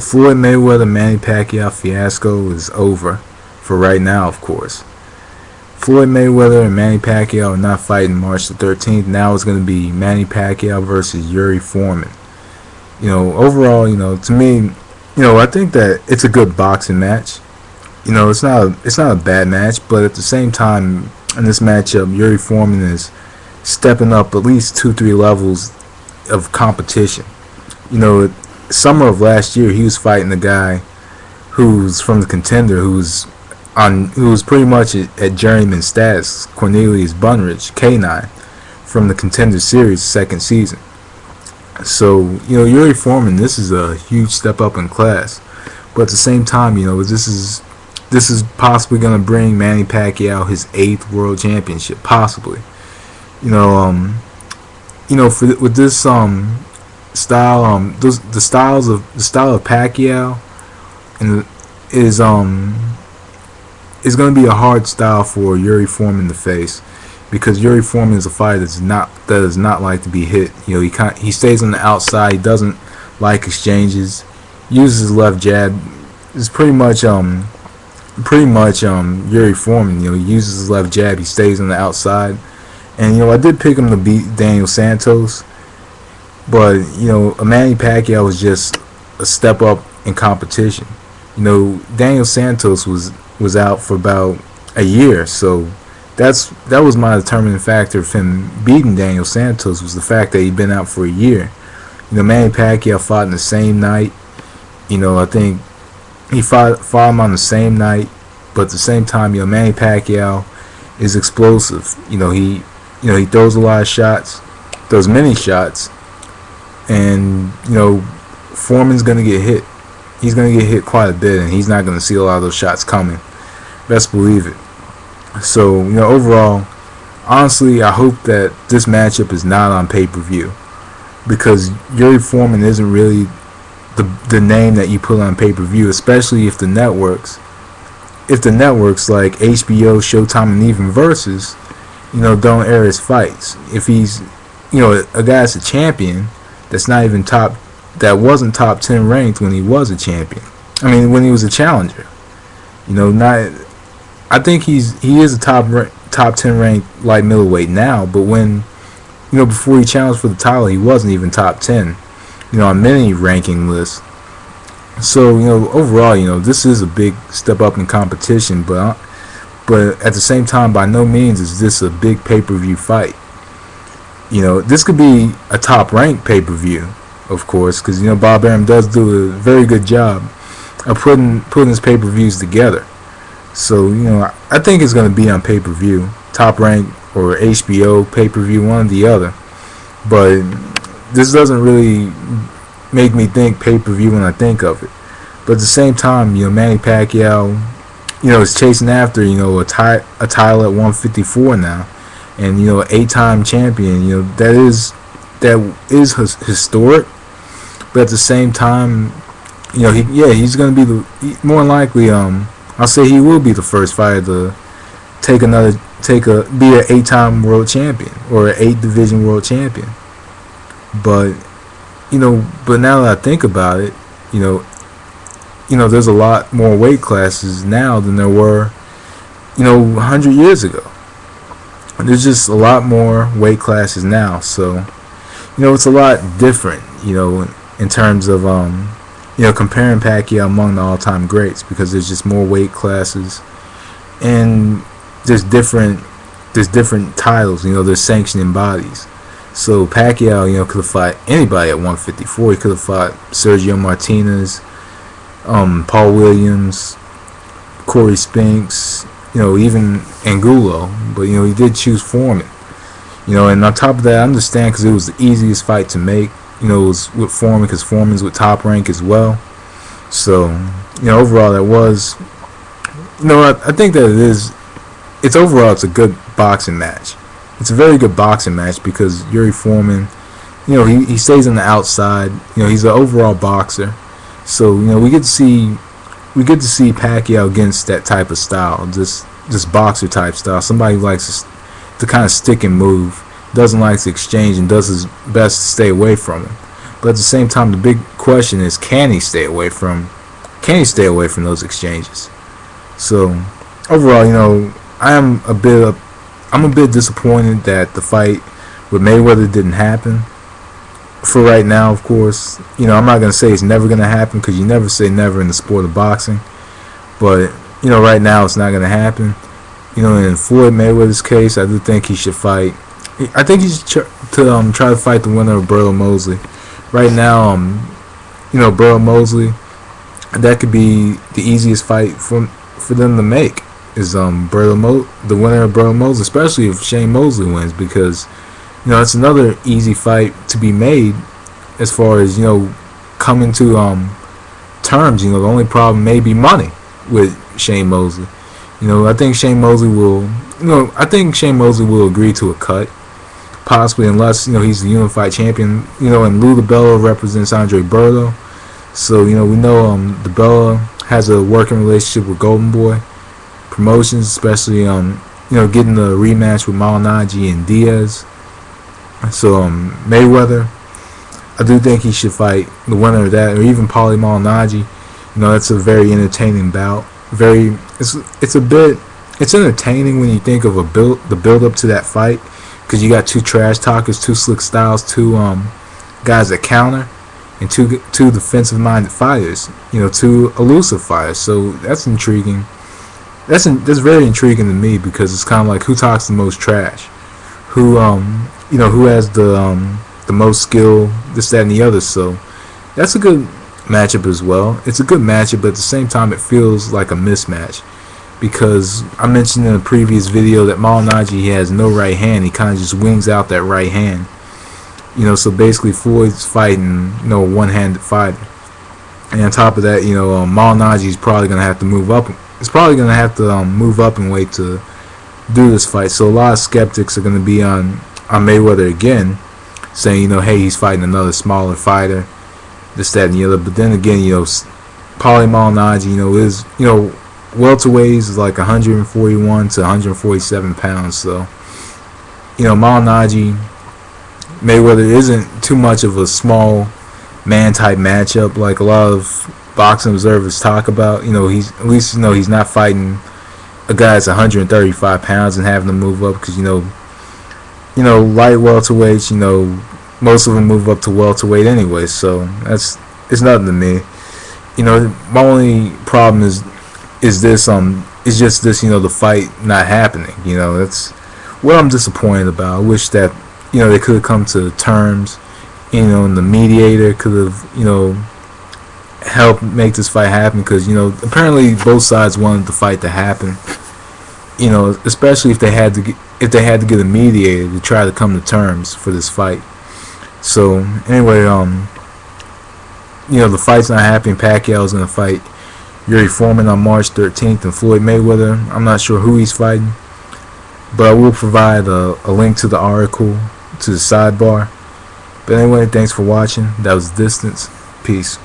Floyd Mayweather Manny Pacquiao fiasco is over for right now, of course. Floyd Mayweather and Manny Pacquiao are not fighting March the 13th. Now it's going to be Manny Pacquiao versus Yuri Foreman. Overall, to me, I think that it's a good boxing match. It's not a bad match, but at the same time, in this matchup, Yuri Foreman is stepping up at least 2-3 levels of competition. Summer of last year, he was fighting a guy who's from the Contender, who was pretty much at journeyman status, Cornelius Bunrich, K9, from the Contender Series second season. So, Yuri Foreman, this is a huge step up in class. But at the same time, this is possibly going to bring Manny Pacquiao his 8th world championship, possibly. With this style, the style of Pacquiao is going to be a hard style for Yuri Foreman to face, because Yuri Foreman is a fighter that does not like to be hit. He stays on the outside. He doesn't like exchanges. Uses his left jab. It's pretty much Yuri Foreman. He uses his left jab. He stays on the outside. And I did pick him to beat Daniel Santos, but Manny Pacquiao was just a step up in competition. Daniel Santos was out for about a year, so that was my determining factor of him beating Daniel Santos, was the fact that he'd been out for a year. Manny Pacquiao fought in the same night. I think he fought him on the same night, but at the same time, Manny Pacquiao is explosive. He throws a lot of shots, throws many shots, and Foreman's gonna get hit. He's gonna get hit quite a bit, and he's not gonna see a lot of those shots coming. Best believe it. So, overall, honestly, I hope that this matchup is not on pay-per-view, because Yuri Foreman isn't really the name that you put on pay-per-view, especially if the networks like HBO, Showtime, and even Versus, don't air his fights. If he's, a guy that's a champion, that wasn't top 10 ranked when he was a champion. When he was a challenger. I think he is a top 10 ranked light middleweight now, but when, before he challenged for the title, he wasn't even top 10, on many ranking lists. So, overall, this is a big step up in competition, but at the same time, by no means is this a big pay-per-view fight. This could be a top-ranked pay-per-view, of course, because, Bob Arum does do a very good job of putting his pay-per-views together. So, I think it's going to be on pay-per-view, top-ranked or HBO pay-per-view, one or the other. But this doesn't really make me think pay-per-view when I think of it. But at the same time, Manny Pacquiao, is chasing after, a title at 154 now, and 8-time champion. That is historic. But at the same time, he's going to be more likely. I'll say he will be the first fighter to be an 8-time world champion or an 8-division world champion. But but now that I think about it, there's a lot more weight classes now than there were, 100 years ago. There's just a lot more weight classes now, so it's a lot different, in terms of comparing Pacquiao among the all-time greats, because there's just more weight classes, and there's different titles, there's sanctioning bodies. So Pacquiao, could have fought anybody at 154. He could have fought Sergio Martinez, Paul Williams, Corey Spinks, even Angulo, but he did choose Foreman. And on top of that, I understand, because it was the easiest fight to make. It was with Foreman, because Foreman's with Top Rank as well. So, overall, that was, I think that it's a good boxing match. It's a very good boxing match, because Yuri Foreman, he stays on the outside. He's an overall boxer. So, we get to see Pacquiao against that type of style, this boxer type style. Somebody who likes to kind of stick and move, doesn't like to exchange, and does his best to stay away from him. But at the same time, the big question is, can he stay away from those exchanges? So overall, I'm a bit disappointed that the fight with Mayweather didn't happen. For right now, of course, I'm not gonna say it's never gonna happen, because you never say never in the sport of boxing. But right now it's not gonna happen. In Floyd Mayweather's case, I do think he should fight. I think he should try to fight the winner of Burrow Mosley. Right now, Burrow Mosley, that could be the easiest fight for them to make. Is the winner of Burrow Mosley, especially if Shane Mosley wins, because it's another easy fight to be made as far as coming to terms. The only problem may be money with Shane Mosley. I think Shane Mosley will. Agree to a cut, possibly, unless he's the unified champion. And Lou DiBella represents Andre Berto, so we know DiBella has a working relationship with Golden Boy Promotions, especially getting the rematch with Malignaggi and Diaz. So Mayweather, I do think he should fight the winner of that, or even Paulie Malignaggi. That's a very entertaining bout. It's entertaining when you think of the build up to that fight, because you got two trash talkers, two slick styles, two guys that counter, and two defensive minded fighters. Two elusive fighters. So that's intriguing. That's very intriguing to me, because it's kind of like, who talks the most trash, who has the most skill, this, that, and the other. So that's a good matchup as well. It's a good matchup, but at the same time, it feels like a mismatch, because I mentioned in a previous video that Malignaggi has no right hand. He kind of just wings out that right hand. So basically Floyd's fighting, a one-handed fighter. And on top of that, Malignaggi's probably going to have to move up. It's probably going to have to move up in weight to do this fight. So a lot of skeptics are going to be on Mayweather again, saying, hey, he's fighting another smaller fighter, this, that, and the other. But then again, Paulie Malignaggi, is, welterweight is like 141 to 147 pounds. So, Malignaggi, Mayweather isn't too much of a small man type matchup like a lot of boxing observers talk about. He's at least, he's not fighting a guy that's 135 pounds and having to move up, because light welterweights, most of them move up to welterweight anyway. So it's nothing to me. My only problem is this is just this, the fight not happening. That's what I'm disappointed about. I wish that they could have come to terms, and the mediator could have helped make this fight happen, because apparently both sides wanted the fight to happen, especially if they had to get a mediator to try to come to terms for this fight. So anyway, the fight's not happening. Pacquiao is going to fight Foreman on March 13th, and Floyd Mayweather, I'm not sure who he's fighting, but I will provide a link to the article, to the sidebar. But anyway, thanks for watching. That was Distance. Peace.